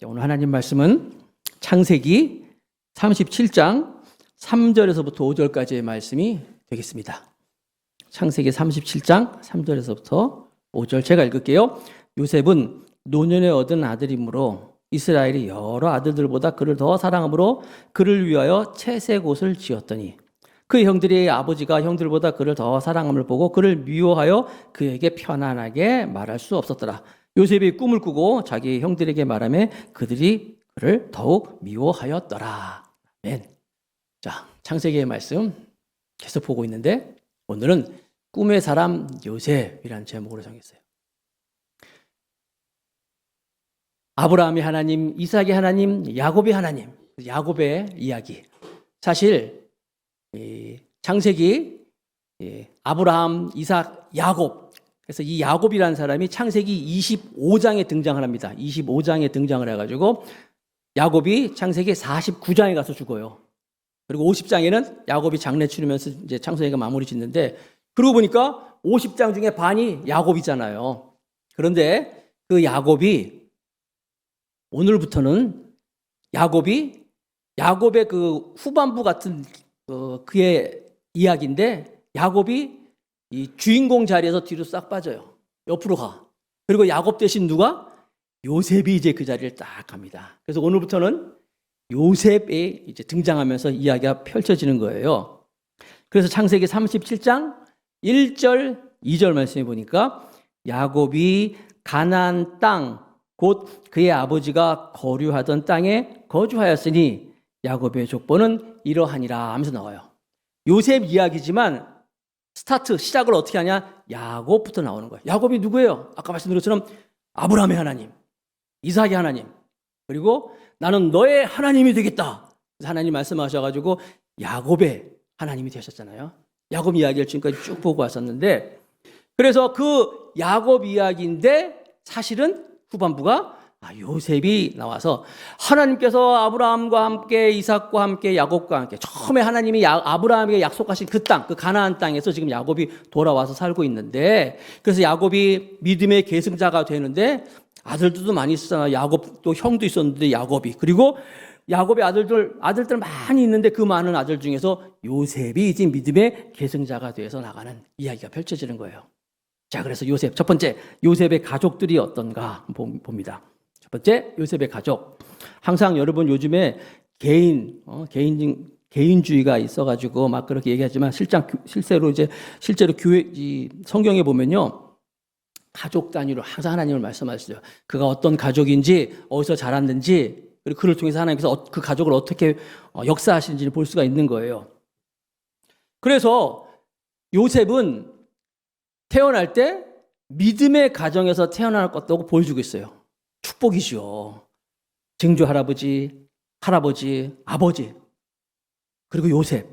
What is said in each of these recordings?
오늘 하나님 말씀은 창세기 37장 3절에서부터 5절까지의 말씀이 되겠습니다. 창세기 37장 3절에서부터 5절 제가 읽을게요. 요셉은 노년에 얻은 아들이므로 이스라엘이 여러 아들들보다 그를 더 사랑함으로 그를 위하여 채색 옷을 지었더니 그의 형들이 아버지가 형들보다 그를 더 사랑함을 보고 그를 미워하여 그에게 편안하게 말할 수 없었더라. 요셉이 꿈을 꾸고 자기 형들에게 말하며 그들이 그를 더욱 미워하였더라. 아멘. 자, 창세기의 말씀 계속 보고 있는데 오늘은 꿈의 사람 요셉이라는 제목으로 정했어요. 아브라함의 하나님, 이삭의 하나님, 야곱의 하나님, 야곱의 이야기. 사실 창세기 아브라함, 이삭, 야곱. 그래서 이 야곱이라는 사람이 창세기 25장에 등장을 합니다. 25장에 등장을 해가지고 야곱이 창세기 49장에 가서 죽어요. 그리고 50장에는 야곱이 장례 치르면서 이제 창세기가 마무리 짓는데 그러고 보니까 50장 중에 반이 야곱이잖아요. 그런데 그 야곱이 오늘부터는 야곱의 그 후반부 같은 그의 이야기인데 야곱이 이 주인공 자리에서 뒤로 싹 빠져요. 옆으로 가. 그리고 야곱 대신 누가? 요셉이 이제 그 자리를 딱 갑니다. 그래서 오늘부터는 요셉이 이제 등장하면서 이야기가 펼쳐지는 거예요. 그래서 창세기 37장 1절, 2절 말씀해 보니까 야곱이 가나안 땅, 곧 그의 아버지가 거류하던 땅에 거주하였으니 야곱의 족보는 이러하니라 하면서 나와요. 요셉 이야기지만 시작을 어떻게 하냐? 야곱부터 나오는 거예요. 야곱이 누구예요? 아까 말씀드린 것처럼 아브라함의 하나님, 이삭의 하나님, 그리고 나는 너의 하나님이 되겠다. 그래서 하나님 말씀하셔가지고 야곱의 하나님이 되셨잖아요. 야곱 이야기를 지금까지 쭉 보고 왔었는데 그래서 그 야곱 이야기인데 사실은 후반부가 요셉이 나와서 하나님께서 아브라함과 함께 이삭과 함께 야곱과 함께 처음에 하나님이 아브라함에게 약속하신 그 땅, 그 가나안 땅에서 지금 야곱이 돌아와서 살고 있는데 그래서 야곱이 믿음의 계승자가 되는데 아들들도 많이 있었잖아요. 야곱도 형도 있었는데 야곱이 그리고 야곱의 아들들 많이 있는데 그 많은 아들 중에서 요셉이 이제 믿음의 계승자가 되어서 나가는 이야기가 펼쳐지는 거예요. 자, 그래서 요셉 첫 번째 요셉의 가족들이 어떤가 봅니다. 첫 번째, 요셉의 가족. 항상 여러분 요즘에 개인주의가 있어가지고 막 그렇게 얘기하지만 실제로 교회, 성경에 보면요. 가족 단위로 항상 하나님을 말씀하시죠. 그가 어떤 가족인지, 어디서 자랐는지, 그리고 그를 통해서 하나님께서 그 가족을 어떻게 역사하시는지를 볼 수가 있는 거예요. 그래서 요셉은 태어날 때 믿음의 가정에서 태어날 것다고 보여주고 있어요. 축복이죠. 증조 할아버지, 아버지, 그리고 요셉.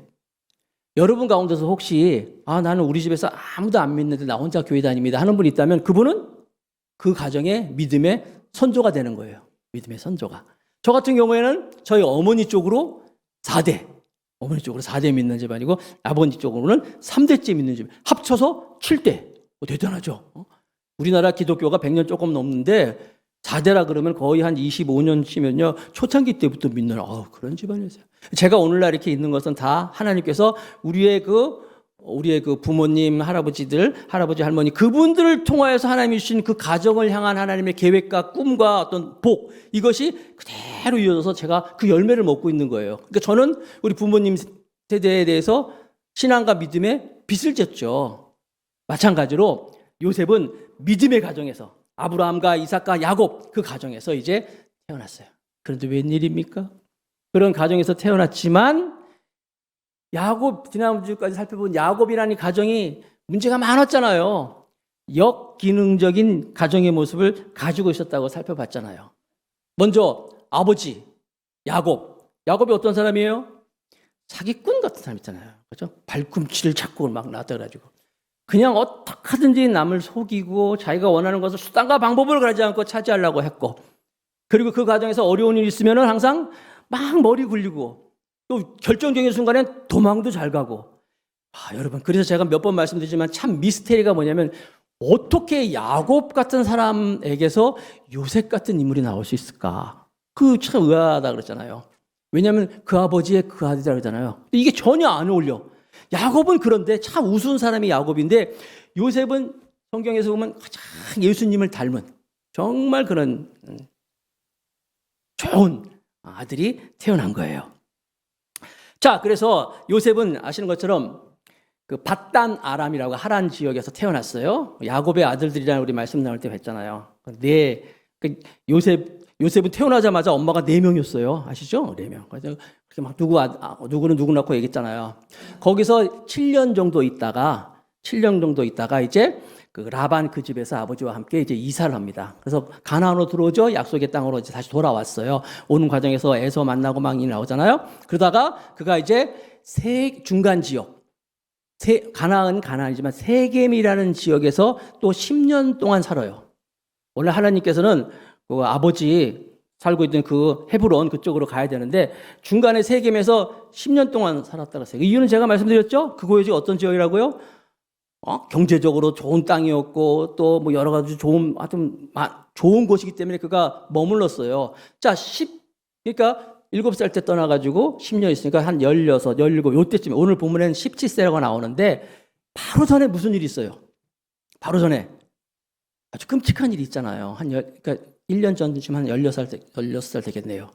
여러분 가운데서 혹시 나는 우리 집에서 아무도 안 믿는데 나 혼자 교회 다닙니다 하는 분이 있다면 그분은 그 가정의 믿음의 선조가 되는 거예요. 믿음의 선조가. 저 같은 경우에는 저희 어머니 쪽으로 4대 믿는 집안이고 아버지 쪽으로는 3대째 믿는 집. 합쳐서 7대. 대단하죠. 우리나라 기독교가 100년 조금 넘는데 4대라 그러면 거의 한 25년치면요. 초창기 때부터 믿는 그런 집안이었어요. 제가 오늘날 이렇게 있는 것은 다 하나님께서 우리의 그 부모님, 할아버지, 할머니 그분들을 통하여서 하나님이 주신 그 가정을 향한 하나님의 계획과 꿈과 어떤 복 이것이 그대로 이어져서 제가 그 열매를 먹고 있는 거예요. 그러니까 저는 우리 부모님 세대에 대해서 신앙과 믿음의 빚을 졌죠. 마찬가지로 요셉은 믿음의 가정에서 아브라함과 이삭과 야곱 그 가정에서 이제 태어났어요. 그런데 웬일입니까? 그런 가정에서 태어났지만 지난주까지 살펴본 야곱이라는 가정이 문제가 많았잖아요. 역기능적인 가정의 모습을 가지고 있었다고 살펴봤잖아요. 먼저 아버지 야곱이 어떤 사람이에요? 사기꾼 같은 사람 있잖아요. 그렇죠? 발꿈치를 잡고 막 나타가지고 그냥 어떻게 하든지 남을 속이고 자기가 원하는 것을 수단과 방법을 가리지 않고 차지하려고 했고 그리고 그 과정에서 어려운 일이 있으면 항상 막 머리 굴리고 또 결정적인 순간엔 도망도 잘 가고 여러분 그래서 제가 몇 번 말씀드리지만 참 미스테리가 뭐냐면 어떻게 야곱 같은 사람에게서 요셉 같은 인물이 나올 수 있을까? 그 참 의아하다 그랬잖아요. 왜냐하면 그 아버지의 그 아들이라 그러잖아요. 근데 이게 전혀 안 어울려. 야곱은 그런데 참 우스운 사람이 야곱인데 요셉은 성경에서 보면 가장 예수님을 닮은 정말 그런 좋은 아들이 태어난 거예요. 자, 그래서 요셉은 아시는 것처럼 그 밧단 아람이라고 하란 지역에서 태어났어요. 야곱의 아들들이라는 우리 말씀 나올 때 뵀잖아요. 요셉은 태어나자마자 엄마가 4명이었어요. 아시죠? 4명. 그래서 그렇게 막 누구는 누구 낳고 얘기했잖아요. 거기서 7년 정도 있다가 이제 그 라반 그 집에서 아버지와 함께 이제 이사를 합니다. 그래서 가나안으로 들어오죠. 약속의 땅으로 이제 다시 돌아왔어요. 오는 과정에서 에서 만나고 막 나오잖아요. 그러다가 그가 이제 중간 지역, 가나안이지만 세겜이라는 지역에서 또 10년 동안 살아요. 원래 하나님께서는 그 아버지 살고 있던 그 헤브론 그쪽으로 가야 되는데 중간에 세겜에서 10년 동안 살았다고 했어요. 이유는 제가 말씀드렸죠. 그 고요지 어떤 지역이라고요? 경제적으로 좋은 땅이었고 또 뭐 여러 가지 좋은 곳이기 때문에 그가 머물렀어요. 자, 그러니까 7살 때 떠나가지고 10년 있으니까 한 16, 17 요때쯤에 오늘 본문에는 17세라고 나오는데 바로 전에 무슨 일이 있어요? 바로 전에 아주 끔찍한 일이 있잖아요. 그러니까 1년 전쯤 한 16살 되겠네요.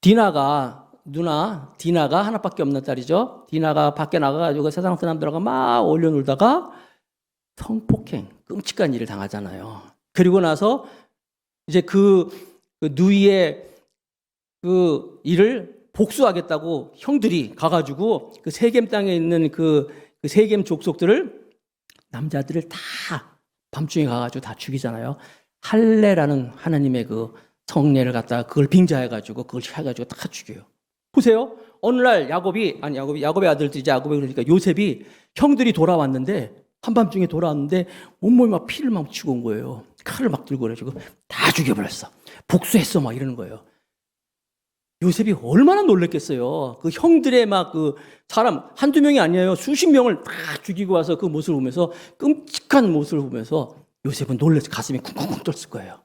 디나가 하나밖에 없는 딸이죠. 디나가 밖에 나가가지고 세상 사람들하고 막 어울려 놀다가 성폭행, 끔찍한 일을 당하잖아요. 그리고 나서 이제 그 누이의 그 일을 복수하겠다고 형들이 가가지고 그 세겜 땅에 있는 그 세겜 족속들을 남자들을 다 밤중에 가가지고 다 죽이잖아요. 할례라는 하나님의 그 성례를 갖다가 그걸 빙자해가지고 그걸 해가지고 다 죽여요. 보세요. 어느 날 야곱의 아들들이지 그러니까 요셉이 형들이 돌아왔는데 한밤중에 돌아왔는데 온몸에 막 피를 막 묻히고 온 거예요. 칼을 막 들고 그래가지고 다 죽여버렸어. 복수했어 막 이러는 거예요. 요셉이 얼마나 놀랬겠어요. 그 형들의 막 그 사람 한두 명이 아니에요. 수십 명을 다 죽이고 와서 그 모습을 보면서 끔찍한 모습을 보면서 요셉은 놀라서 가슴이 쿵쿵쿵 떴을 거예요.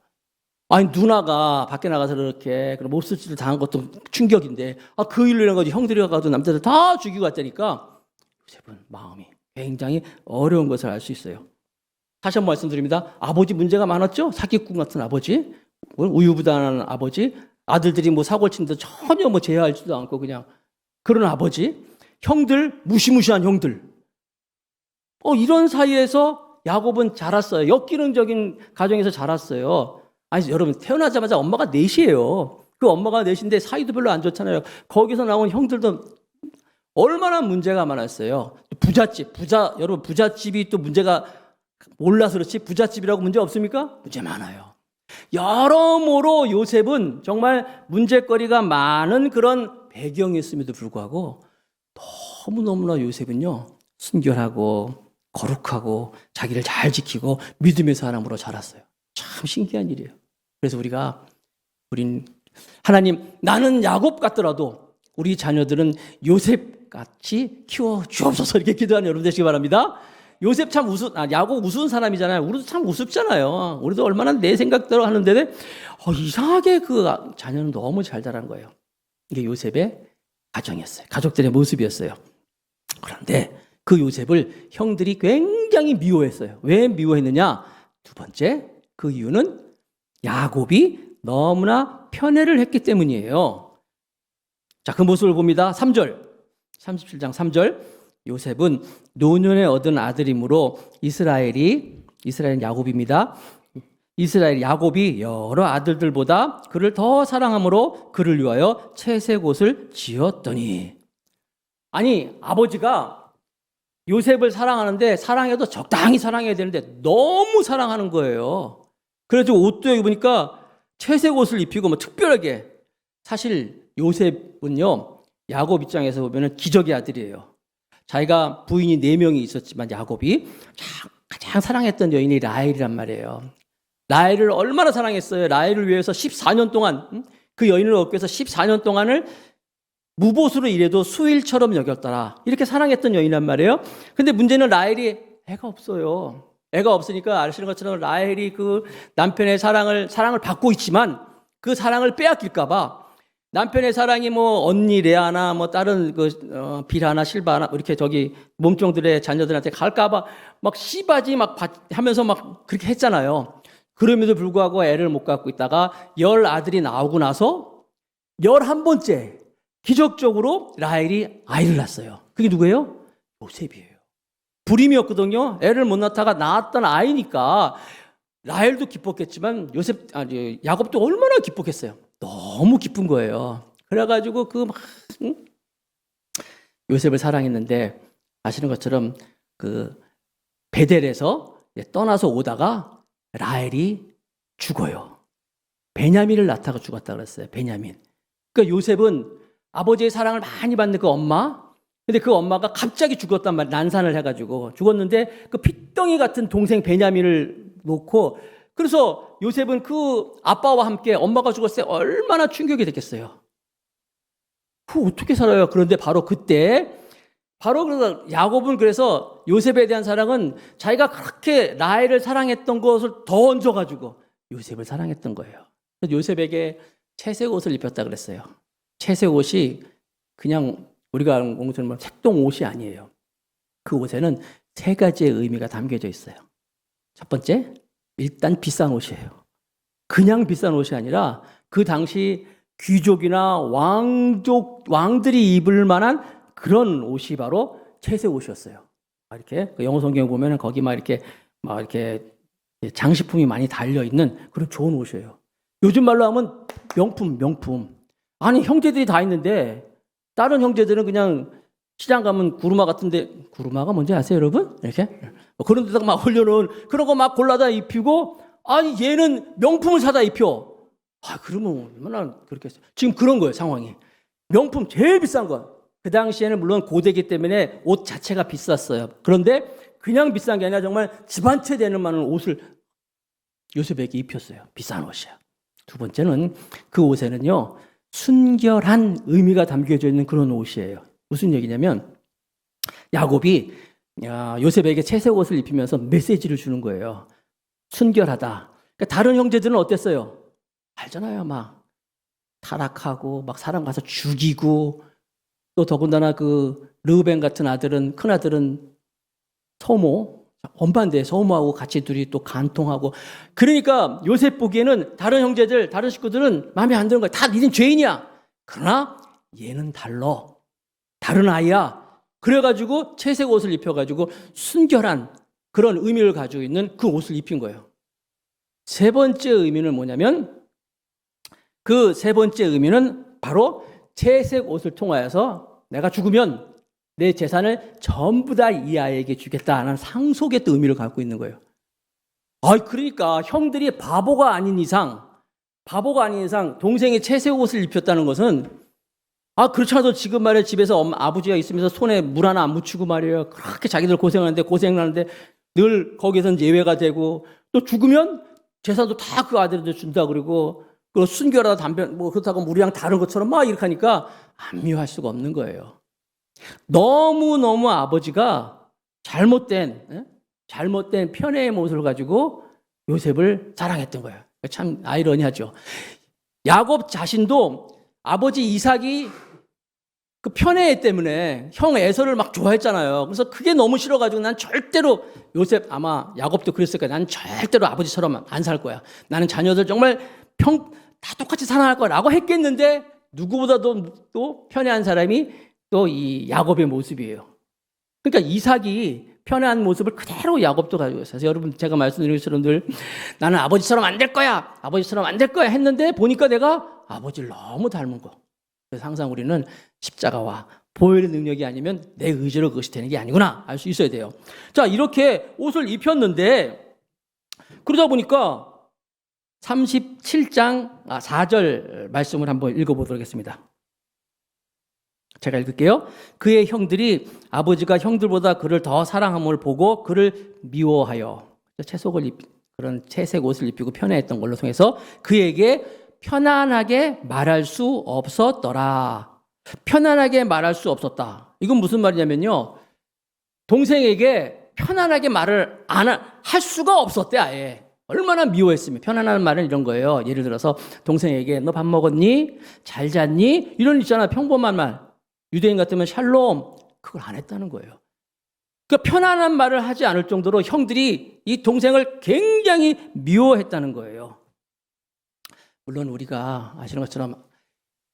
아니 누나가 밖에 나가서 그렇게 몹쓸 당한 것도 충격인데 그 일로 인해가지고 형들이 가가지고 남자들 다 죽이고 왔다니까 요셉은 마음이 굉장히 어려운 것을 알 수 있어요. 다시 한번 말씀드립니다. 아버지 문제가 많았죠. 사기꾼 같은 아버지, 우유부단한 아버지, 아들들이 뭐 사고를 치는데 전혀 뭐 제어하지도 않고 그냥 그런 아버지, 형들 무시무시한 형들. 이런 사이에서 야곱은 자랐어요. 역기능적인 가정에서 자랐어요. 아니 여러분 태어나자마자 엄마가 넷이에요. 그 엄마가 넷인데 사이도 별로 안 좋잖아요. 거기서 나온 형들도 얼마나 문제가 많았어요. 여러분 부잣집이 또 문제가 몰라서 그렇지 부잣집이라고 문제 없습니까? 문제 많아요. 여러모로 요셉은 정말 문제거리가 많은 그런 배경이었음에도 불구하고 너무너무나 요셉은요 순결하고 거룩하고 자기를 잘 지키고 믿음의 사람으로 자랐어요. 참 신기한 일이에요. 그래서 하나님 나는 야곱 같더라도 우리 자녀들은 요셉 같이 키워 주옵소서 이렇게 기도하는 여러분 되시기 바랍니다. 요셉 참 야곱 우스운 사람이잖아요. 우리도 참 우습잖아요. 우리도 얼마나 내 생각대로 하는데 이상하게 그 자녀는 너무 잘 자란 거예요. 이게 요셉의 가정이었어요. 가족들의 모습이었어요. 그런데 그 요셉을 형들이 굉장히 미워했어요. 왜 미워했느냐? 두 번째 그 이유는 야곱이 너무나 편애를 했기 때문이에요. 자, 그 모습을 봅니다. 3절, 37장 3절. 요셉은 노년에 얻은 아들이므로 이스라엘은 야곱입니다. 이스라엘 야곱이 여러 아들들보다 그를 더 사랑함으로 그를 위하여 채색옷을 지었더니. 아니 아버지가 요셉을 사랑하는데 사랑해도 적당히 사랑해야 되는데 너무 사랑하는 거예요. 그래서 옷도 입으니까 채색 옷을 입히고 뭐 특별하게. 사실 요셉은요 야곱 입장에서 보면 기적의 아들이에요. 자기가 부인이 4명이 있었지만 야곱이 가장 사랑했던 여인이 라헬이란 말이에요. 라헬을 얼마나 사랑했어요. 라헬을 위해서 14년 동안 그 여인을 얻기 위해서 14년 동안을 무보수로 일해도 수일처럼 여겼더라. 이렇게 사랑했던 여인이란 말이에요. 근데 문제는 라헬이 애가 없어요. 애가 없으니까 아시는 것처럼 라헬이 그 남편의 사랑을 받고 있지만 그 사랑을 빼앗길까봐 남편의 사랑이 뭐 언니 레아나 뭐 다른 빌하나 실바나 이렇게 저기 몸종들의 자녀들한테 갈까봐 막 씨바지 막 하면서 막 그렇게 했잖아요. 그럼에도 불구하고 애를 못 갖고 있다가 10아들이 나오고 나서 11번째 기적적으로 라헬이 아이를 낳았어요. 그게 누구예요? 요셉이에요. 불임이었거든요. 애를 못 낳다가 낳았던 아이니까 라헬도 기뻤겠지만 야곱도 얼마나 기뻤겠어요. 너무 기쁜 거예요. 그래가지고 요셉을 사랑했는데 아시는 것처럼 베델에서 떠나서 오다가 라헬이 죽어요. 베냐민을 낳다가 죽었다 그랬어요. 베냐민. 그러니까 요셉은 아버지의 사랑을 많이 받는 그 엄마, 근데 그 엄마가 갑자기 죽었단 말이에요. 난산을 해가지고 죽었는데 그 핏덩이 같은 동생 베냐민을 놓고, 그래서 요셉은 그 아빠와 함께 엄마가 죽었을 때 얼마나 충격이 됐겠어요. 어떻게 살아요? 그런데 바로 그때 그래서 야곱은 그래서 요셉에 대한 사랑은 자기가 그렇게 라헬을 사랑했던 것을 더 얹어가지고 요셉을 사랑했던 거예요. 그래서 요셉에게 채색 옷을 입혔다 그랬어요. 채색 옷이 그냥 우리가 아는 것처럼 색동 옷이 아니에요. 그 옷에는 3가지의 의미가 담겨져 있어요. 첫 번째, 일단 비싼 옷이에요. 그냥 비싼 옷이 아니라 그 당시 귀족이나 왕들이 입을 만한 그런 옷이 바로 채색 옷이었어요. 이렇게 영어 성경 보면은 거기 막 이렇게 장식품이 많이 달려 있는 그런 좋은 옷이에요. 요즘 말로 하면 명품. 아니 형제들이 다 있는데 다른 형제들은 그냥 시장 가면 구루마 같은데, 구루마가 뭔지 아세요, 여러분? 이렇게 그런 데다가 막 올려놓은 그런 거 막 골라다 입히고, 아니 얘는 명품을 사다 입혀. 그러면 얼마나 그렇겠어요. 지금 그런 거예요, 상황이. 명품 제일 비싼 거. 그 당시에는 물론 고대기 때문에 옷 자체가 비쌌어요. 그런데 그냥 비싼 게 아니라 정말 집 한 채 되는 많은 옷을 요셉에게 입혔어요. 비싼 옷이야. 두 번째는 그 옷에는요, 순결한 의미가 담겨져 있는 그런 옷이에요. 무슨 얘기냐면 야곱이 요셉에게 채색 옷을 입히면서 메시지를 주는 거예요. 순결하다. 그러니까 다른 형제들은 어땠어요? 알잖아요. 막 타락하고 막 사람 가서 죽이고, 또 더군다나 그 르우벤 같은 아들은, 큰 아들은 서모, 엄반대 서모하고 같이 둘이 또 간통하고, 그러니까 요셉 보기에는 다른 형제들, 다른 식구들은 마음에 안 드는 거야. 다 니는 죄인이야. 그러나 얘는 달라. 다른 아이야. 그래가지고 채색 옷을 입혀가지고 순결한 그런 의미를 가지고 있는 그 옷을 입힌 거예요. 세 번째 의미는 뭐냐면, 그 세 번째 의미는 바로 채색 옷을 통하여서 내가 죽으면 내 재산을 전부 다 이 아이에게 주겠다는 상속의 또 의미를 갖고 있는 거예요. 그러니까 형들이 바보가 아닌 이상 동생이 채색 옷을 입혔다는 것은, 그렇지 않아도 지금 말이에요, 집에서 아버지가 있으면서 손에 물 하나 안 묻히고 말이에요, 그렇게 자기들 고생하는데 늘 거기에선 예외가 되고, 또 죽으면 재산도 다 그 아들한테 준다 그러고, 그 순결하다 담배 그렇다고 우리랑 다른 것처럼 막 이렇게 하니까 안 미워할 수가 없는 거예요. 너무 아버지가 잘못된 편애의 모습을 가지고 요셉을 사랑했던 거예요. 참 아이러니하죠. 야곱 자신도 아버지 이삭이 그 편애 때문에 형 에서를 막 좋아했잖아요. 그래서 그게 너무 싫어가지고 난 절대로, 요셉 아마 야곱도 그랬을 거야. 난 절대로 아버지처럼 안 살 거야. 나는 자녀들 정말 다 똑같이 사랑할 거라고 했겠는데, 누구보다도 또 편애한 사람이 또 이 야곱의 모습이에요. 그러니까 이삭이 편애한 모습을 그대로 야곱도 가지고 있어요. 여러분, 제가 말씀드린 것처럼 늘 나는 아버지처럼 안 될 거야 했는데 보니까 내가 아버지를 너무 닮은 거. 그래서 항상 우리는 십자가와 보혈의 능력이 아니면 내 의지로 그것이 되는 게 아니구나 알 수 있어야 돼요. 자, 이렇게 옷을 입혔는데, 그러다 보니까 37장 4절 말씀을 한번 읽어보도록 하겠습니다. 제가 읽을게요. 그의 형들이 아버지가 형들보다 그를 더 사랑함을 보고 그를 미워하여 그런 채색 옷을 입히고 편애했던 걸로 통해서 그에게 편안하게 말할 수 없었더라. 편안하게 말할 수 없었다. 이건 무슨 말이냐면요, 동생에게 편안하게 말을 할 수가 없었대. 아예 얼마나 미워했으면. 편안한 말은 이런 거예요. 예를 들어서 동생에게 너 밥 먹었니? 잘 잤니? 이런 있잖아. 평범한 말. 유대인 같으면 샬롬. 그걸 안 했다는 거예요. 그 편안한 말을 하지 않을 정도로 형들이 이 동생을 굉장히 미워했다는 거예요. 물론 우리가 아시는 것처럼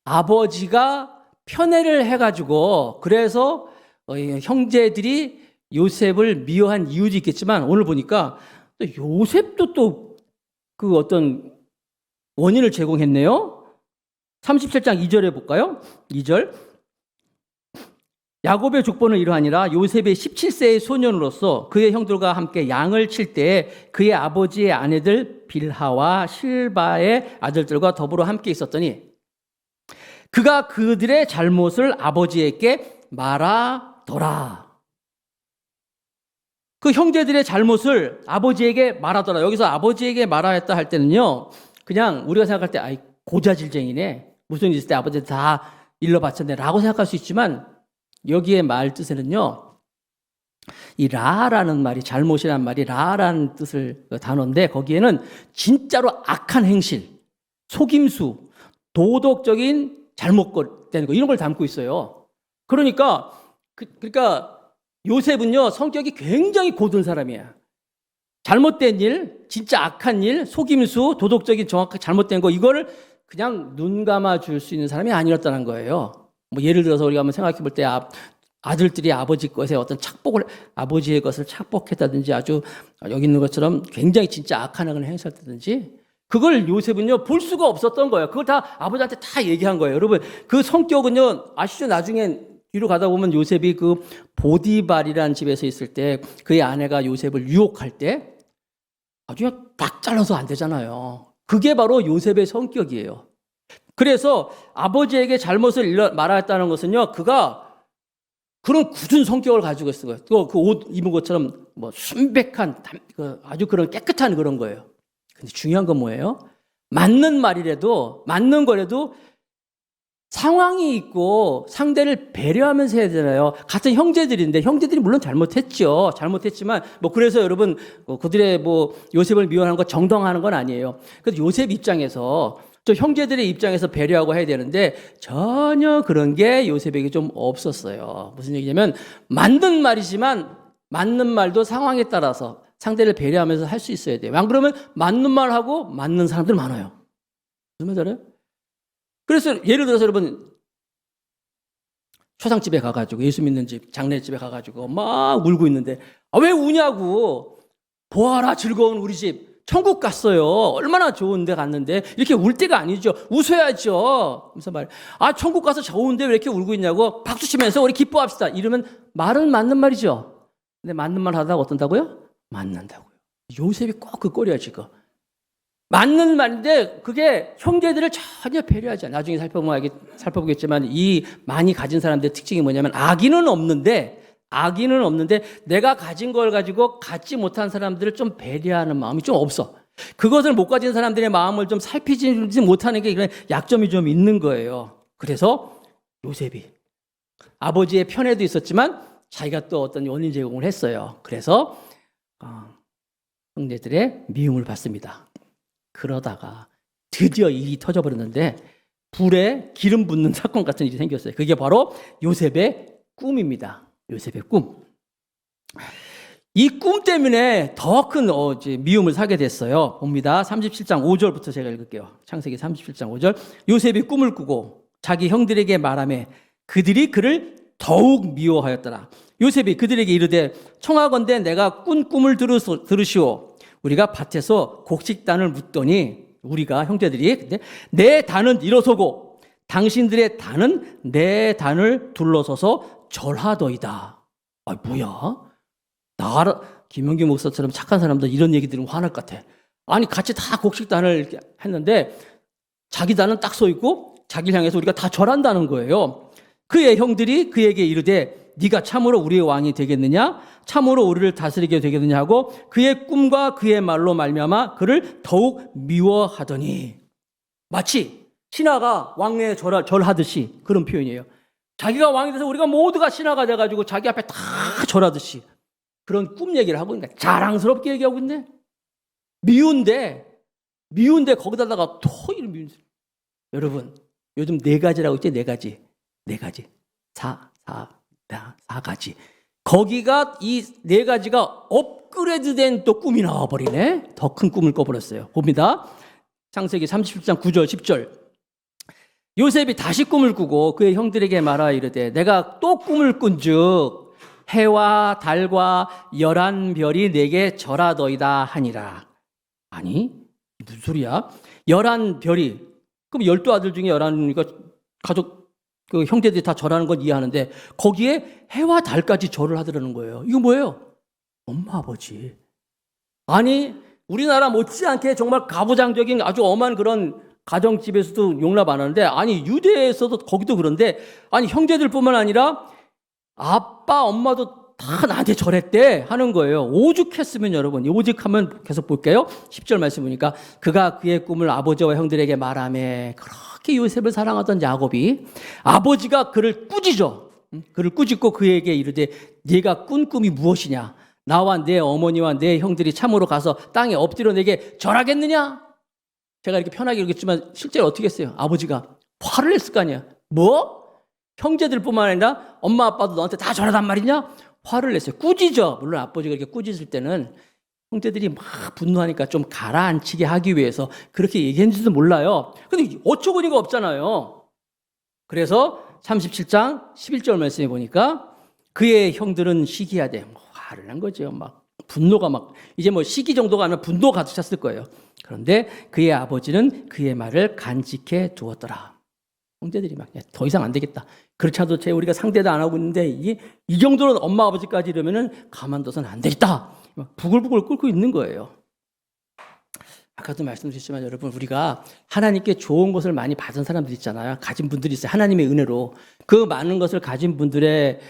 아버지가 편애를 해가지고 그래서 형제들이 요셉을 미워한 이유도 있겠지만 오늘 보니까 또 요셉도 또 그 어떤 원인을 제공했네요. 37장 2절에 볼까요? 2절. 야곱의 족보는 이러하니라. 요셉의 17세의 소년으로서 그의 형들과 함께 양을 칠 때에 그의 아버지의 아내들 빌하와 실바의 아들들과 더불어 함께 있었더니 그가 그들의 잘못을 아버지에게 말하더라. 그 형제들의 잘못을 아버지에게 말하더라. 여기서 아버지에게 말하였다 할 때는요, 그냥 우리가 생각할 때 아이 고자질쟁이네, 무슨 일 있을 때 아버지한테 다 일러 바쳤네 라고 생각할 수 있지만 여기에 말 뜻에는요, 이 라라는 말이, 잘못이라는 말이 라라는 뜻을 단어인데 거기에는 진짜로 악한 행실, 속임수, 도덕적인 잘못된 거 이런 걸 담고 있어요. 그러니까 요셉은요 성격이 굉장히 고든 사람이야. 잘못된 일, 진짜 악한 일, 속임수, 도덕적인 정확하게 잘못된 거 이거를 그냥 눈 감아 줄 수 있는 사람이 아니었다는 거예요. 뭐 예를 들어서 우리가 한번 생각해 볼 때 아들들이 아버지 것에 어떤 아버지의 것을 착복했다든지 아주 여기 있는 것처럼 굉장히 진짜 악한 행을 행사했다든지 그걸 요셉은요 볼 수가 없었던 거예요. 그걸 다 아버지한테 다 얘기한 거예요. 여러분 그 성격은요 아시죠? 나중에 뒤로 가다 보면 요셉이 그 보디발이라는 집에서 있을 때 그의 아내가 요셉을 유혹할 때 아주 딱 잘라서 안 되잖아요. 그게 바로 요셉의 성격이에요. 그래서 아버지에게 잘못을 말하였다는 것은요, 그가 그런 굳은 성격을 가지고 있어요. 그 옷 입은 것처럼 뭐 순백한 아주 그런 깨끗한 그런 거예요. 근데 중요한 건 뭐예요? 맞는 말이라도 맞는 거라도 상황이 있고 상대를 배려하면서 해야 되잖아요. 같은 형제들인데 형제들이 물론 잘못했죠. 잘못했지만 뭐 그래서 여러분 그들의 뭐 요셉을 미워하는 거 정당화하는 건 아니에요. 그래서 요셉 입장에서 저 형제들의 입장에서 배려하고 해야 되는데 전혀 그런 게 요셉에게 좀 없었어요. 무슨 얘기냐면 맞는 말이지만 맞는 말도 상황에 따라서 상대를 배려하면서 할 수 있어야 돼요. 안 그러면 맞는 말하고 맞는 사람들 많아요. 무슨 말 알아요? 그래서 예를 들어서 여러분 초상집에 가가지고 예수 믿는 집 장례집에 가가지고 막 울고 있는데 왜 우냐고. 보아라 즐거운 우리 집 천국 갔어요. 얼마나 좋은데 갔는데 이렇게 울 때가 아니죠. 웃어야죠. 무슨 말? 천국 가서 좋은데 왜 이렇게 울고 있냐고 박수 치면서 우리 기뻐합시다. 이러면 말은 맞는 말이죠. 근데 맞는 말 하다가 어떤다고요? 맞는다고요. 요셉이 꼭 그 꼴이야 지금. 맞는 말인데 그게 형제들을 전혀 배려하지 않아요. 나중에 살펴보겠지만 이 많이 가진 사람들의 특징이 뭐냐면 악의는 없는데 내가 가진 걸 가지고 갖지 못한 사람들을 좀 배려하는 마음이 좀 없어. 그것을 못 가진 사람들의 마음을 좀 살피지 못하는 게 그런 약점이 좀 있는 거예요. 그래서 요셉이 아버지의 편애도 있었지만 자기가 또 어떤 원인 제공을 했어요. 그래서 형제들의 미움을 받습니다. 그러다가 드디어 일이 터져버렸는데 불에 기름 붓는 사건 같은 일이 생겼어요. 그게 바로 요셉의 꿈입니다. 요셉의 꿈. 이 꿈 때문에 더 큰 미움을 사게 됐어요. 봅니다. 37장 5절부터 제가 읽을게요. 창세기 37장 5절. 요셉이 꿈을 꾸고 자기 형들에게 말하며 그들이 그를 더욱 미워하였더라. 요셉이 그들에게 이르되 청하건대 내가 꾼 꿈을 들으시오. 우리가 밭에서 곡식단을 묻더니 우리가 형제들이 근데 내 단은 일어서고 당신들의 단은 내 단을 둘러서서 절하더이다. 뭐야? 김영규 목사처럼 착한 사람들 이런 얘기 들으면 화날 것 같아. 아니 같이 다 곡식단을 했는데 자기 단은 딱 서 있고 자기를 향해서 우리가 다 절한다는 거예요. 그의 형들이 그에게 이르되 네가 참으로 우리의 왕이 되겠느냐? 참으로 우리를 다스리게 되겠느냐 하고 그의 꿈과 그의 말로 말미암아 그를 더욱 미워하더니 마치 신하가 왕에 절하듯이 그런 표현이에요. 자기가 왕이 돼서 우리가 모두가 신하가 돼가지고 자기 앞에 다 절하듯이 그런 꿈 얘기를 하고 있는데 자랑스럽게 얘기하고 있네. 미운데 거기다가 또 이런 미운 소리. 여러분, 요즘 4가지라고 있지, 4가지. 4가지. 4가지. 거기가 이 4가지가 업그레이드된 또 꿈이 나와버리네. 더 큰 꿈을 꿔버렸어요. 봅니다. 창세기 37장 9절 10절. 요셉이 다시 꿈을 꾸고 그의 형들에게 말하 이르되 내가 또 꿈을 꾼즉 해와 달과 11별이 내게 절하더이다 하니라. 아니 무슨 소리야? 11별이 그럼 12아들 중에 11이니까 가족 그 형제들이 다 절하는 건 이해하는데 거기에 해와 달까지 절을 하더라는 거예요. 이거 뭐예요? 엄마 아버지. 아니 우리나라 못지않게 정말 가부장적인 아주 엄한 그런 가정집에서도 용납 안 하는데 아니 유대에서도 거기도 그런데 아니 형제들뿐만 아니라 아빠 엄마도 다 나한테 절했대 하는 거예요. 오죽했으면 여러분 오죽하면 계속 볼게요. 10절 말씀 보니까 그가 그의 꿈을 아버지와 형들에게 말하며 그렇게 요셉을 사랑하던 야곱이 아버지가 그를 꾸짖어 그를 꾸짖고 그에게 이르되 네가 꾼 꿈이 무엇이냐 나와 내 어머니와 내 형들이 참으로 가서 땅에 엎드려 내게 절하겠느냐. 제가 이렇게 편하게 얘기했지만 실제로 어떻게 했어요? 아버지가 화를 냈을 거 아니야. 뭐? 형제들뿐만 아니라 엄마 아빠도 너한테 다 절하단 말이냐? 화를 냈어요. 꾸짖어. 물론 아버지가 이렇게 꾸짖을 때는 형제들이 막 분노하니까 좀 가라앉히게 하기 위해서 그렇게 얘기했는지도 몰라요. 근데 어처구니가 없잖아요. 그래서 37장 11절 말씀해 보니까 그의 형들은 시기하되 화를 낸 거죠. 막 분노가 막 이제 뭐 시기 정도가 아니라 분노가 가득 찼을 거예요. 그런데 그의 아버지는 그의 말을 간직해 두었더라. 형제들이 막 더 이상 안 되겠다. 그렇지 않아도 우리가 상대도 안 하고 있는데 이 정도로 엄마 아버지까지 이러면은 가만둬서는 안 되겠다. 막 부글부글 끓고 있는 거예요. 아까도 말씀드렸지만 여러분 우리가 하나님께 좋은 것을 많이 받은 사람들 있잖아요. 가진 분들이 있어요. 하나님의 은혜로 그 많은 것을 가진 분들의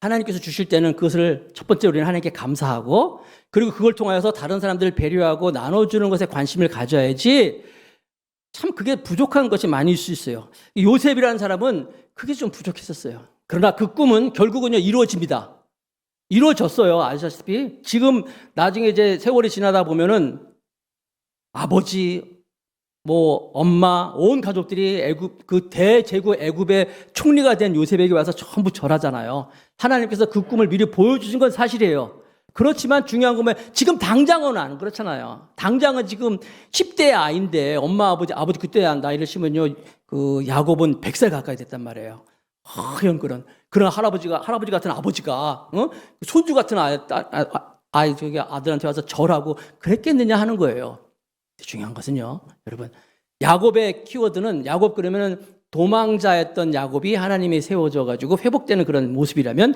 하나님께서 주실 때는 그것을 첫 번째 우리는 하나님께 감사하고 그리고 그걸 통하여서 다른 사람들을 배려하고 나눠주는 것에 관심을 가져야지. 참 그게 부족한 것이 많이 있을 수 있어요. 요셉이라는 사람은 그게 좀 부족했었어요. 그러나 그 꿈은 결국은요 이루어집니다. 이루어졌어요. 아시다시피 지금 나중에 이제 세월이 지나다 보면은 아버지, 뭐 엄마, 온 가족들이 애굽 그 대제국 애굽의 총리가 된 요셉에게 와서 전부 절하잖아요. 하나님께서 그 꿈을 미리 보여주신 건 사실이에요. 그렇지만 중요한 건 지금 당장은 안 그렇잖아요. 당장은 지금 10대 아이인데 엄마 아버지 그때 나이를 치면요 그 야곱은 100살 가까이 됐단 말이에요. 하얀 그런 할아버지 같은 아버지가 손주 같은 저기 아들한테 와서 절하고 그랬겠느냐 하는 거예요. 중요한 것은요, 여러분 야곱의 키워드는 야곱 그러면은 도망자였던 야곱이 하나님이 세워져 가지고 회복되는 그런 모습이라면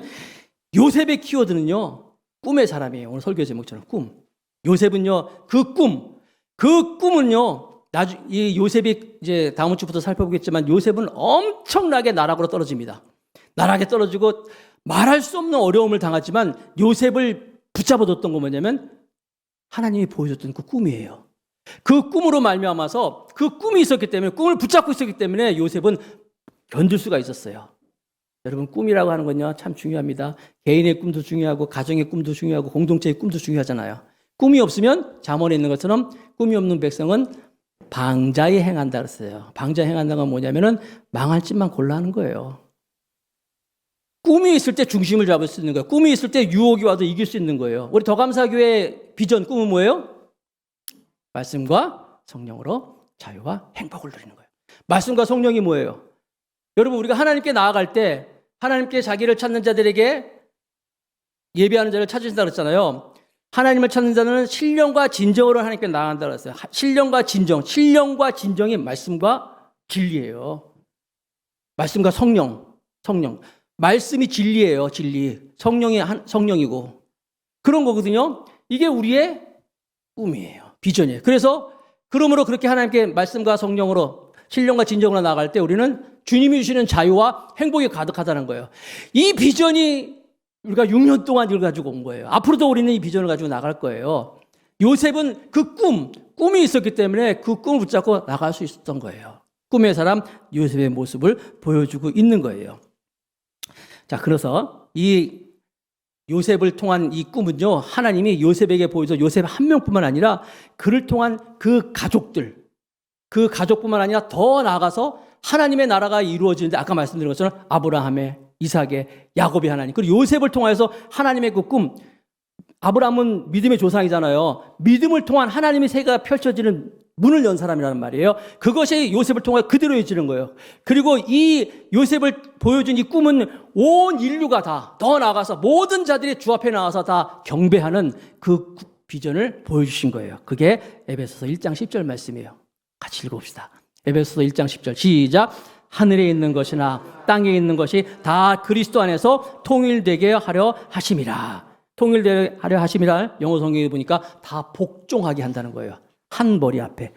요셉의 키워드는요. 꿈의 사람이에요. 오늘 설교 제목처럼 꿈. 요셉은요, 그 꿈은요, 이 요셉이 이제 다음 주부터 살펴보겠지만 요셉은 엄청나게 나락으로 떨어집니다. 나락에 떨어지고 말할 수 없는 어려움을 당하지만 요셉을 붙잡아뒀던 건 뭐냐면 하나님이 보여줬던 그 꿈이에요. 그 꿈으로 말미암아서 그 꿈이 있었기 때문에 꿈을 붙잡고 있었기 때문에 요셉은 견딜 수가 있었어요. 여러분 꿈이라고 하는 건요 참 중요합니다. 개인의 꿈도 중요하고 가정의 꿈도 중요하고 공동체의 꿈도 중요하잖아요. 꿈이 없으면 잠언에 있는 것처럼 꿈이 없는 백성은 방자에 행한다 그랬어요. 방자에 행한다는 건 뭐냐면은 망할 짓만 골라 하는 거예요. 꿈이 있을 때 중심을 잡을 수 있는 거예요. 꿈이 있을 때 유혹이 와도 이길 수 있는 거예요. 우리 더감사교회 비전 꿈은 뭐예요? 말씀과 성령으로 자유와 행복을 누리는 거예요. 말씀과 성령이 뭐예요? 여러분 우리가 하나님께 나아갈 때 하나님께 자기를 찾는 자들에게 예배하는 자를 찾으신다 그랬잖아요. 하나님을 찾는 자는 신령과 진정으로 하나님께 나아간다 그랬어요. 신령과 진정이 말씀과 진리예요. 말씀과 성령. 말씀이 진리예요. 진리. 성령이 성령이고 그런 거거든요. 이게 우리의 꿈이에요. 비전이에요. 그래서 그러므로 그렇게 하나님께 말씀과 성령으로 신령과 진정으로 나아갈 때 우리는 주님이 주시는 자유와 행복이 가득하다는 거예요. 이 비전이 우리가 6년 동안 이걸 가지고 온 거예요. 앞으로도 우리는 이 비전을 가지고 나갈 거예요. 요셉은 그 꿈이 있었기 때문에 그 꿈을 붙잡고 나갈 수 있었던 거예요. 꿈의 사람 요셉의 모습을 보여주고 있는 거예요. 자, 그래서 이 요셉을 통한 이 꿈은요, 하나님이 요셉에게 보여서 요셉 한 명뿐만 아니라 그를 통한 그 가족뿐만 아니라 더 나아가서 하나님의 나라가 이루어지는데 아까 말씀드린 것처럼 아브라함의, 이삭의, 야곱의 하나님, 그리고 요셉을 통해서 하나님의 그 꿈, 아브라함은 믿음의 조상이잖아요. 믿음을 통한 하나님의 세계가 펼쳐지는 문을 연 사람이라는 말이에요. 그것이 요셉을 통해 그대로 이어지는 거예요. 그리고 이 요셉을 보여준 이 꿈은 온 인류가 다 더 나아가서 모든 자들이 주 앞에 나와서 다 경배하는 그 비전을 보여주신 거예요. 그게 에베소서 1장 10절 말씀이에요. 같이 읽어봅시다. 에베소서 1장 10절 시작. 하늘에 있는 것이나 땅에 있는 것이 다 그리스도 안에서 통일되게 하려 하심이라. 통일되게 하려 하심이라 영어 성경에 보니까 다 복종하게 한다는 거예요. 한 머리 앞에.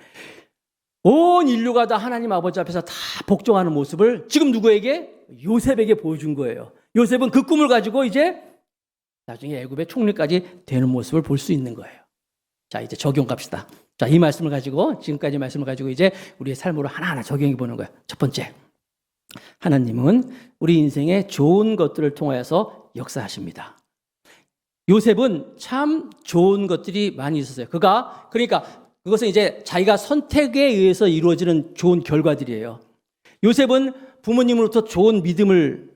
온 인류가 다 하나님 아버지 앞에서 다 복종하는 모습을 지금 누구에게? 요셉에게 보여준 거예요. 요셉은 그 꿈을 가지고 이제 나중에 애굽의 총리까지 되는 모습을 볼 수 있는 거예요. 자, 이제 적용 갑시다. 자, 이 말씀을 가지고, 지금까지 말씀을 가지고 이제 우리의 삶으로 하나하나 적용해 보는 거예요. 첫 번째. 하나님은 우리 인생의 좋은 것들을 통하여서 역사하십니다. 요셉은 참 좋은 것들이 많이 있었어요. 그러니까 그것은 이제 자기가 선택에 의해서 이루어지는 좋은 결과들이에요. 요셉은 부모님으로부터 좋은 믿음을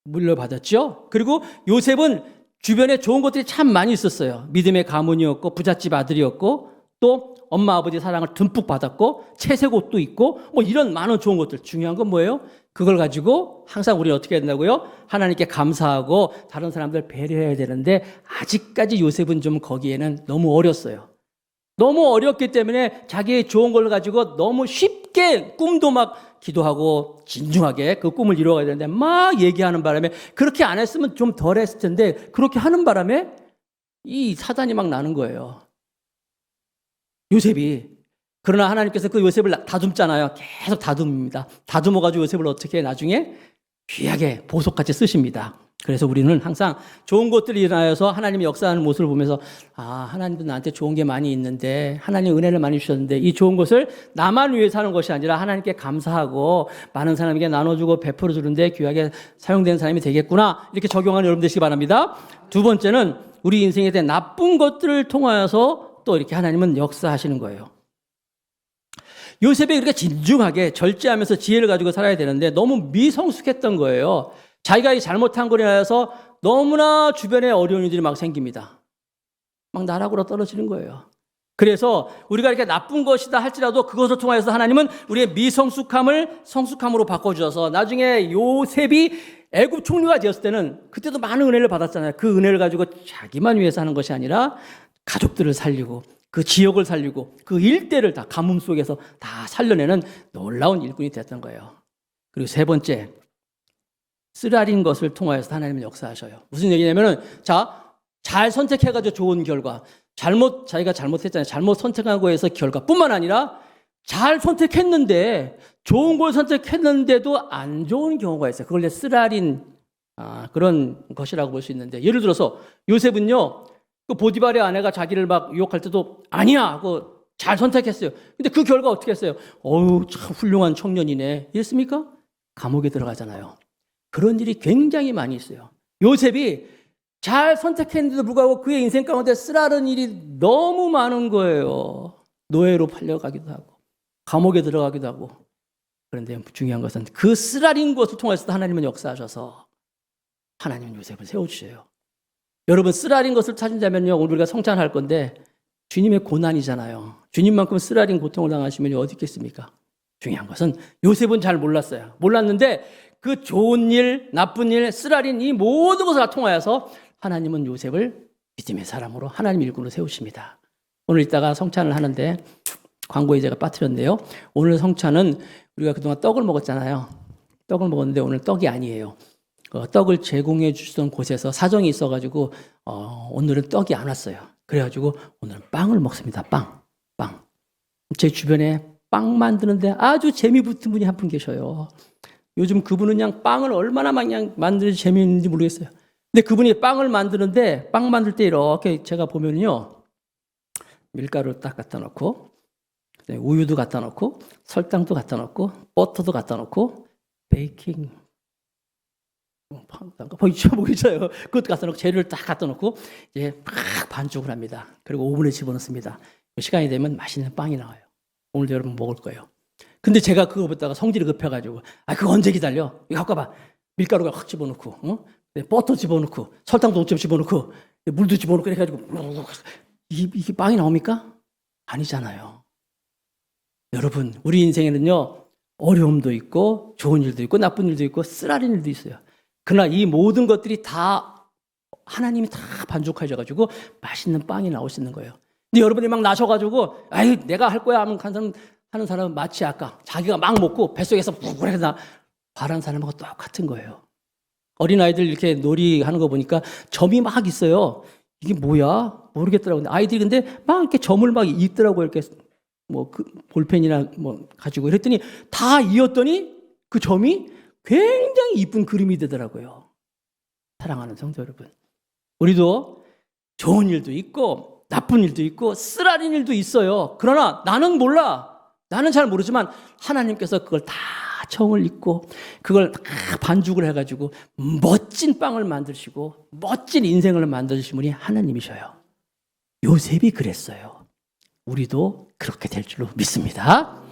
물려받았죠. 그리고 요셉은 주변에 좋은 것들이 참 많이 있었어요. 믿음의 가문이었고 부잣집 아들이었고 또 엄마 아버지 사랑을 듬뿍 받았고 채색 옷도 있고 뭐 이런 많은 좋은 것들. 중요한 건 뭐예요? 그걸 가지고 항상 우리는 어떻게 해야 된다고요? 하나님께 감사하고 다른 사람들 배려해야 되는데 아직까지 요셉은 좀 거기에는 너무 어렸어요. 너무 어렸기 때문에 자기의 좋은 걸 가지고 너무 쉽게 꿈도 막 기도하고 진중하게 그 꿈을 이루어가야 되는데 막 얘기하는 바람에 그렇게 안 했으면 좀 덜 했을 텐데 그렇게 하는 바람에 이 사단이 막 나는 거예요. 요셉이. 그러나 하나님께서 그 요셉을 다듬잖아요. 계속 다듬습니다. 다듬어가지고 요셉을 어떻게 나중에 귀하게 보석같이 쓰십니다. 그래서 우리는 항상 좋은 것들이 일어나서 하나님이 역사하는 모습을 보면서 하나님도 나한테 좋은 게 많이 있는데 하나님 은혜를 많이 주셨는데 이 좋은 것을 나만 위해서 하는 것이 아니라 하나님께 감사하고 많은 사람에게 나눠주고 베풀어 주는데 귀하게 사용되는 사람이 되겠구나. 이렇게 적용하는 여러분 되시기 바랍니다. 두 번째는 우리 인생에 대한 나쁜 것들을 통하여서 또 이렇게 하나님은 역사하시는 거예요. 요셉이 그렇게 진중하게 절제하면서 지혜를 가지고 살아야 되는데 너무 미성숙했던 거예요. 자기가 잘못한 거에 대해서 너무나 주변에 어려운 일들이 막 생깁니다. 막 나락으로 떨어지는 거예요. 그래서 우리가 이렇게 나쁜 것이다 할지라도 그것을 통해서 하나님은 우리의 미성숙함을 성숙함으로 바꿔주셔서 나중에 요셉이 애굽 총리가 되었을 때는 그때도 많은 은혜를 받았잖아요. 그 은혜를 가지고 자기만 위해서 하는 것이 아니라 가족들을 살리고 그 지역을 살리고 그 일대를 다 가뭄 속에서 다 살려내는 놀라운 일꾼이 됐던 거예요. 그리고 세 번째, 쓰라린 것을 통하여서 하나님은 역사하셔요. 무슨 얘기냐면은 잘 선택해가지고 좋은 결과, 자기가 잘못했잖아요. 잘못 선택한 거에서 결과뿐만 아니라 잘 선택했는데 좋은 걸 선택했는데도 안 좋은 경우가 있어요. 그걸 쓰라린 그런 것이라고 볼 수 있는데 예를 들어서 요셉은요. 그 보디발의 아내가 자기를 막 유혹할 때도 아니야 하고 잘 선택했어요. 근데 그 결과 어떻게 했어요? 참 훌륭한 청년이네. 이랬습니까? 감옥에 들어가잖아요. 그런 일이 굉장히 많이 있어요. 요셉이 잘 선택했는데도 불구하고 그의 인생 가운데 쓰라린 일이 너무 많은 거예요. 노예로 팔려가기도 하고 감옥에 들어가기도 하고. 그런데 중요한 것은 그 쓰라린 것을 통해서 하나님은 역사하셔서 하나님은 요셉을 세워주셔요. 여러분 쓰라린 것을 찾은다면요 오늘 우리가 성찬할 건데 주님의 고난이잖아요. 주님만큼 쓰라린 고통을 당하시면 어디 있겠습니까? 중요한 것은 요셉은 잘 몰랐어요. 몰랐는데 그 좋은 일, 나쁜 일, 쓰라린 이 모든 것을 다 통하여서 하나님은 요셉을 믿음의 사람으로 하나님 일꾼으로 세우십니다. 오늘 이따가 성찬을 하는데 광고에 제가 빠뜨렸는데요. 오늘 성찬은 우리가 그동안 떡을 먹었잖아요. 떡을 먹었는데 오늘 떡이 아니에요. 떡을 제공해 주시던 곳에서 사정이 있어가지고 오늘은 떡이 안 왔어요. 그래가지고 오늘은 빵을 먹습니다. 빵. 제 주변에 빵 만드는데 아주 재미 붙은 분이 한 분 계셔요. 요즘 그분은 그냥 빵을 얼마나 그냥 만들지 재미있는지 모르겠어요. 근데 그분이 빵을 만드는데 빵 만들 때 이렇게 제가 보면요 밀가루를 딱 갖다 놓고 우유도 갖다 놓고 설탕도 갖다 놓고 버터도 갖다 놓고 베이킹 보기 있어요. 그것도 갖다 놓고 재료를 딱 갖다 놓고 이제 막 반죽을 합니다. 그리고 오븐에 집어넣습니다. 시간이 되면 맛있는 빵이 나와요. 오늘도 여러분 먹을 거예요. 근데 제가 그거 보다가 성질이 급해가지고 그거 언제 기다려? 이거 갖고 와봐. 밀가루가 확 집어넣고 버터 집어넣고 설탕도 좀 집어넣고 물도 집어넣고 해가지고 이게 빵이 나옵니까? 아니잖아요. 여러분 우리 인생에는요 어려움도 있고 좋은 일도 있고 나쁜 일도 있고 쓰라린 일도 있어요. 그러나 이 모든 것들이 다 하나님이 다 반죽하셔가지고 맛있는 빵이 나올 수 있는 거예요. 근데 여러분이 막 나셔가지고 내가 할 거야 하는 사람은 마치 아까 자기가 막 먹고 뱃속에서 부글해서 바란 사람하고 똑같은 거예요. 어린아이들 이렇게 놀이하는 거 보니까 점이 막 있어요. 이게 뭐야? 모르겠더라고요. 아이들이 근데 막 이렇게 점을 막 읽더라고요. 이렇게 그 볼펜이나 가지고 그랬더니 다 이었더니 그 점이 굉장히 이쁜 그림이 되더라고요. 사랑하는 성도 여러분, 우리도 좋은 일도 있고 나쁜 일도 있고 쓰라린 일도 있어요. 그러나 나는 몰라. 나는 잘 모르지만 하나님께서 그걸 다 정을 잇고 그걸 다 반죽을 해가지고 멋진 빵을 만드시고 멋진 인생을 만드신 분이 하나님이셔요. 요셉이 그랬어요. 우리도 그렇게 될 줄로 믿습니다.